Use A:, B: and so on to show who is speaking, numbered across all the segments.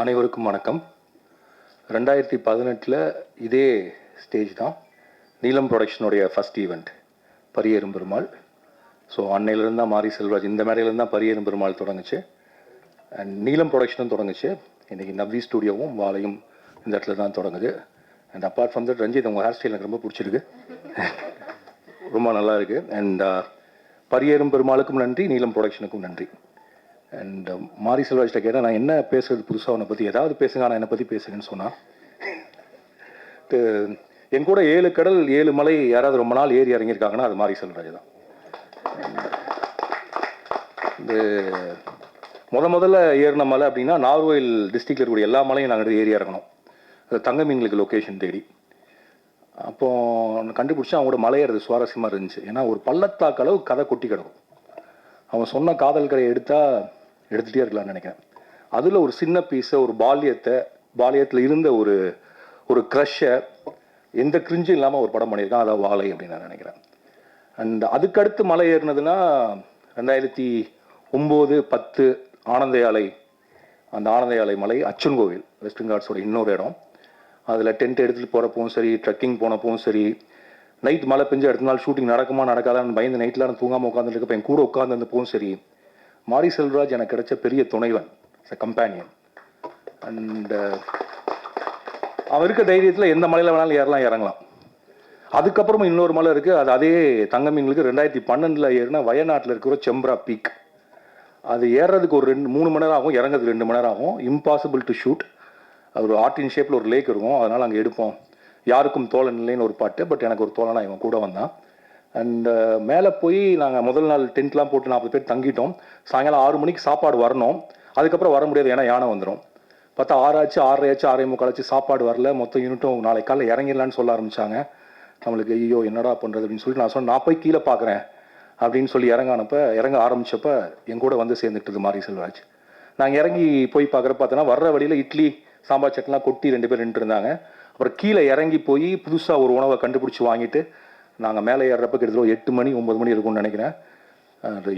A: அனைவருக்கும் வணக்கம். 2018 இதே ஸ்டேஜ் தான் நீலம் ப்ரொடக்ஷனுடைய first event Pariyerum Perumal. So அன்னையிலேருந்து தான் மாரி செல்வராஜ் இந்த மேடையிலேருந்து தான் பரியேறும் பெருமாள் தொடங்குச்சு. அண்ட் நீலம் ப்ரொடக்ஷனும் தொடங்குச்சு. இன்றைக்கி நவ்வி ஸ்டூடியோவும் வாழையும் இந்த இடத்துல தான் தொடங்குது. And apart from that Ranjith உங்கள் ஹேர் ஸ்டைல் எனக்கு ரொம்ப பிடிச்சிருக்கு, ரொம்ப நல்லா இருக்குது. அண்ட் பரியேறும் பெருமாளுக்கும் நன்றி, நீலம் ப்ரொடக்ஷனுக்கும் நன்றி. அண்ட் மாரி செல்வராஜ்கிட்ட கேட்டால் நான் என்ன பேசுறது புதுசாக அவனை பற்றி ஏதாவது பேசுங்க, ஆனால் என்னை பற்றி பேசுங்கன்னு சொன்னான். என் கூட 7 கடல் 7 மலை யாராவது ரொம்ப நாள் ஏறி இறங்கியிருக்காங்கன்னா அது மாரி செல்வராஜ் தான். இந்த முதல்ல ஏறின மலை அப்படின்னா நார்வேல் டிஸ்ட்ரிக்டில் இருக்கக்கூடிய எல்லா மலையும் நாங்கள் ஏறி இறங்கணும், தங்க மீன்களுக்கு லொக்கேஷன் தேடி. அப்போது கண்டுபிடிச்சி அவங்களோட மலை ஏறது சுவாரஸ்யமாக இருந்துச்சு. ஏன்னா ஒரு பள்ளத்தாக்கு அளவு கதை கொட்டி கிடக்கும். அவன் சொன்ன காதல் கதையை எடுத்துகிட்டே இருக்கலாம்னு நினைக்கிறேன். அதில் ஒரு சின்ன பீஸை, ஒரு பாலியத்தில் இருந்த ஒரு க்ரஷ்ஷை எந்த கிரிஞ்சும் இல்லாமல் ஒரு படம் பண்ணியிருக்கான். அதான் வாழை அப்படின்னு நான் நினைக்கிறேன். அண்ட் அதுக்கடுத்து மலை ஏறினதுன்னா 2009-10 ஆனந்தயாலை, அந்த ஆனந்தயாலை மலை அச்சன் கோவில் வெஸ்டர்ன் காட்ஸோட இன்னொரு இடம். அதில் டென்ட் எடுத்துகிட்டு போகிறப்பவும் சரி, ட்ரெக்கிங் போனப்பவும் சரி, நைட் மழை பெஞ்சு அடுத்த நாள் ஷூட்டிங் நடக்குமா நடக்காதான்னு பயந்து நைட்டில் நான் தூங்காமல் உட்காந்துருக்கப்போ என் கூட உட்காந்துருந்தப்பவும் சரி, மாரி செல்வராஜ் எனக்கு கிடைச்ச பெரிய துணைவன், கம்பேனியன். அண்ட் அவன் இருக்க தைரியத்தில் எந்த மலையில் வேணாலும் இறங்கலாம். அதுக்கப்புறமும் இன்னொரு மலை இருக்குது, அது அதே தங்க மீன்களுக்கு 2012 ஏறினா வயநாட்டில் இருக்கிற செம்ப்ரா பீக். அது ஏறுறதுக்கு ஒரு 3 மணி நேரம் ஆகும், இறங்கிறதுக்கு 2 மணி நேரம் ஆகும். Impossible to shoot. அது ஒரு ஆர்டின் ஷேப்பில் ஒரு லேக் இருக்கும், அதனால் அங்கே எடுப்போம். யாருக்கும் தோழன் இல்லைன்னு ஒரு பாட்டு, பட் எனக்கு ஒரு தோழனா இவன் கூட வந்தான். அண்ட் மேலே போய் நாங்கள் முதல் நாள் டென்ட்லாம் போட்டு 40 பேர் தங்கிட்டோம். சாயங்காலம் 6 மணிக்கு சாப்பாடு வரணும். அதுக்கப்புறம் வர முடியாது, ஏன்னா யானை வந்துடும். பார்த்தா 6 ஆச்சு, 6:30 ஆச்சு, 6:45 ஆச்சு, சாப்பாடு வரல. மொத்தம் யூனிட்டும் நாளைக்கு காலையில் இறங்கிடலான்னு சொல்ல ஆரம்பித்தாங்க. நம்மளுக்கு ஐயோ என்னடா பண்ணுறது அப்படின்னு சொல்லிட்டு நான் சொன்னேன், நான் போய் கீழே பார்க்குறேன் அப்படின்னு சொல்லி இறங்க ஆரம்பித்தப்போ என் கூட வந்து சேர்ந்துட்டுது மாரி செல்வராஜ். நாங்கள் இறங்கி போய் பார்த்தோன்னா வர்ற வழியில் இட்லி சாம்பார் சட்லாம் கொட்டி 2 பேர் நின்று இருந்தாங்க. அப்புறம் கீழே இறங்கி போய் புதுசாக ஒரு உணவை கண்டுபிடிச்சி வாங்கிட்டு நாங்கள் மேலே ஏறுறப்ப கிட்டத்தட்ட 8 மணி 9 மணி இருக்கும்னு நினைக்கிறேன்.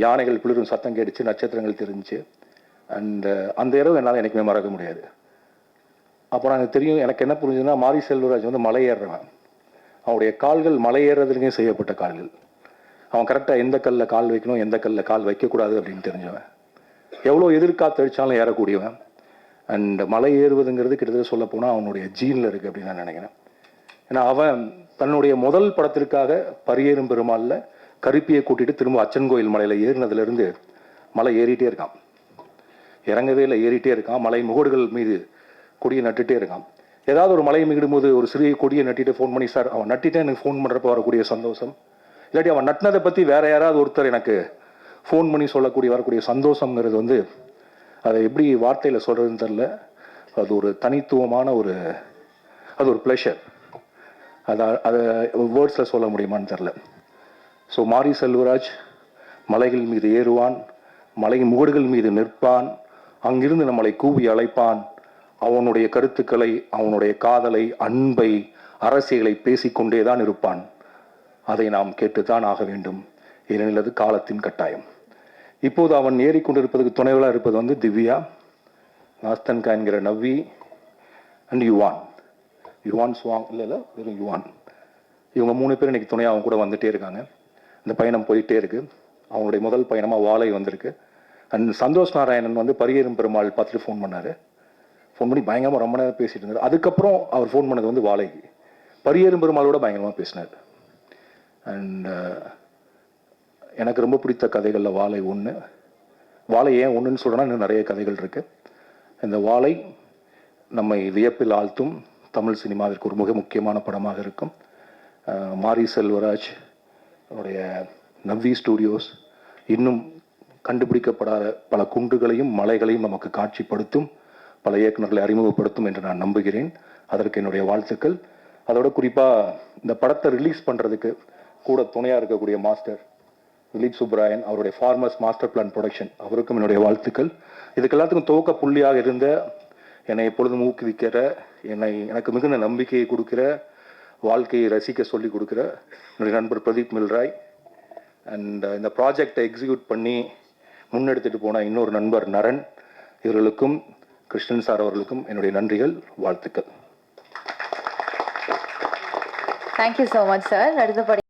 A: யானைகள் குளிரும் சத்தம் கேட்டுச்சு, நட்சத்திரங்கள் தெரிஞ்சிச்சு. அந்த இரவு என்னால் எனக்குமே மறக்க முடியாது. அப்புறம் எனக்கு தெரியும், எனக்கு என்ன புரிஞ்சுதுன்னா மாரி செல்வராஜ் வந்து மலை ஏறுறவன். அவனுடைய கால்கள் மலை ஏறுறதுலேயே செய்யப்பட்ட கால்கள். அவன் கரெக்டாக எந்த கல்லில் கால் வைக்கணும், எந்த கல்லில் கால் வைக்கக்கூடாது அப்படின்னு தெரிஞ்சவன். எவ்வளோ எதிர்காத்து அடித்தாலும் ஏறக்கூடியவன். அண்ட் மலை ஏறுவதுங்கிறது கிட்டத்தட்ட சொல்ல போனால் அவனுடைய ஜீனில் இருக்குது அப்படின்னு நான் நினைக்கிறேன். ஏன்னா அவன் தன்னுடைய முதல் படத்திற்காக பரியேறும் பெருமாளில் கருப்பியை கூட்டிகிட்டு திரும்ப அச்சன் கோயில் மலையில் ஏறினதுலேருந்து மலை ஏறிட்டே இருக்கான். இறங்கவே இல்லை, ஏறிட்டே இருக்கான். மலை முகடுகள் மீது கொடியை நட்டுட்டே இருக்கான். ஏதாவது ஒரு மலையை மிகிடும்போது ஒரு சிறிய கொடியை நட்டிட்டு ஃபோன் பண்ணி, சார் அவன் நட்டிட்டே எனக்கு ஃபோன் பண்ணுறப்ப வரக்கூடிய சந்தோஷம், இல்லாட்டி அவன் நட்டினதை பற்றி வேற யாராவது ஒருத்தர் எனக்கு ஃபோன் பண்ணி வரக்கூடிய சந்தோஷங்கிறது வந்து அதை எப்படி வார்த்தையில் சொல்கிறதுன்னு தெரில. அது ஒரு தனித்துவமான அது ஒரு ப்ளஷர். அதை வேர்ட்ஸில் சொல்ல முடியுமான்னு தெரில. ஸோ மாரி செல்வராஜ் மலைகள் மீது ஏறுவான், மலை முகடுகள் மீது நிற்பான், அங்கிருந்து நம்மளை கூவி அழைப்பான். அவனுடைய கருத்துக்களை, அவனுடைய காதலை, அன்பை, அரசியலை பேசிக்கொண்டே தான் இருப்பான். அதை நாம் கேட்டுத்தான் ஆக வேண்டும், ஏனெனில் அது காலத்தின் கட்டாயம். இப்போது அவன் ஏறிக்கொண்டிருப்பதுக்கு துணைவலாக இருப்பது வந்து திவ்யா, நாஸ்தன்கா என்கிற நவ்வி அண்ட் யுவான் ஸ்வாங், இல்லை வெறும் யுவான். இவங்க 3 பேர் இன்னைக்கு துணையாக அவங்க கூட வந்துட்டே இருக்காங்க. இந்த பயணம் போயிட்டே இருக்கு. அவங்களுடைய முதல் பயணமாக வாழை வந்திருக்கு. அண்ட் சந்தோஷ் நாராயணன் வந்து பரியேறும் பெருமாள் பார்த்துட்டு ஃபோன் பண்ணார். ஃபோன் பண்ணி பயங்கரமாக ரொம்ப நேரம் பேசிட்டு இருந்தார். அதுக்கப்புறம் அவர் ஃபோன் பண்ணது வந்து வாழைக்கு. பரியேறும் பெருமாளோட பயங்கரமாக பேசினார். அண்ட் எனக்கு ரொம்ப பிடித்த கதைகளில் வாழை ஒன்று. வாழை ஏன் ஒன்றுன்னு சொல்கிறேன்னா இன்னும் நிறைய கதைகள் இருக்குது. இந்த வாழை நம்மை வியப்பில் ஆழ்த்தும் தமிழ் சினிமாவிற்கு ஒரு மிக முக்கியமான படமாக இருக்கும். மாரி செல்வராஜ் அவருடைய நவ்வி ஸ்டூடியோஸ் இன்னும் கண்டுபிடிக்கப்படாத பல குன்றுகளையும் மலைகளையும் நமக்கு காட்சிப்படுத்தும், பல இயக்குநர்களை அறிமுகப்படுத்தும் என்று நான் நம்புகிறேன். அதற்கு என்னுடைய வாழ்த்துக்கள். அதோட குறிப்பாக இந்த படத்தை ரிலீஸ் பண்ணுறதுக்கு கூட துணையாக இருக்கக்கூடிய மாஸ்டர் திலீப் சுப்ராயன், அவருடைய ஃபார்மர்ஸ் மாஸ்டர் பிளான் ப்ரொடக்ஷன், அவருக்கும் என்னுடைய வாழ்த்துக்கள். இதுக்கு எல்லாத்துக்கும் துவக்க புள்ளியாக இருந்த, என்னை எப்பொழுதும் ஊக்குவிக்கிற, எனக்கு மிகுந்த நம்பிக்கையை கொடுக்கிற, வாழ்க்கையை ரசிக்க சொல்லி கொடுக்குற என்னுடைய நண்பர் பிரதீப் மில்ராய். அண்ட் இந்த ப்ராஜெக்டை எக்ஸிக்யூட் பண்ணி முன்னெடுத்துட்டு போன இன்னொரு நண்பர் நரன். இவர்களுக்கும் கிருஷ்ணன் சார் அவர்களுக்கும் என்னுடைய நன்றிகள், வாழ்த்துக்கள்.
B: Thank you so much sir. அடுத்தபடி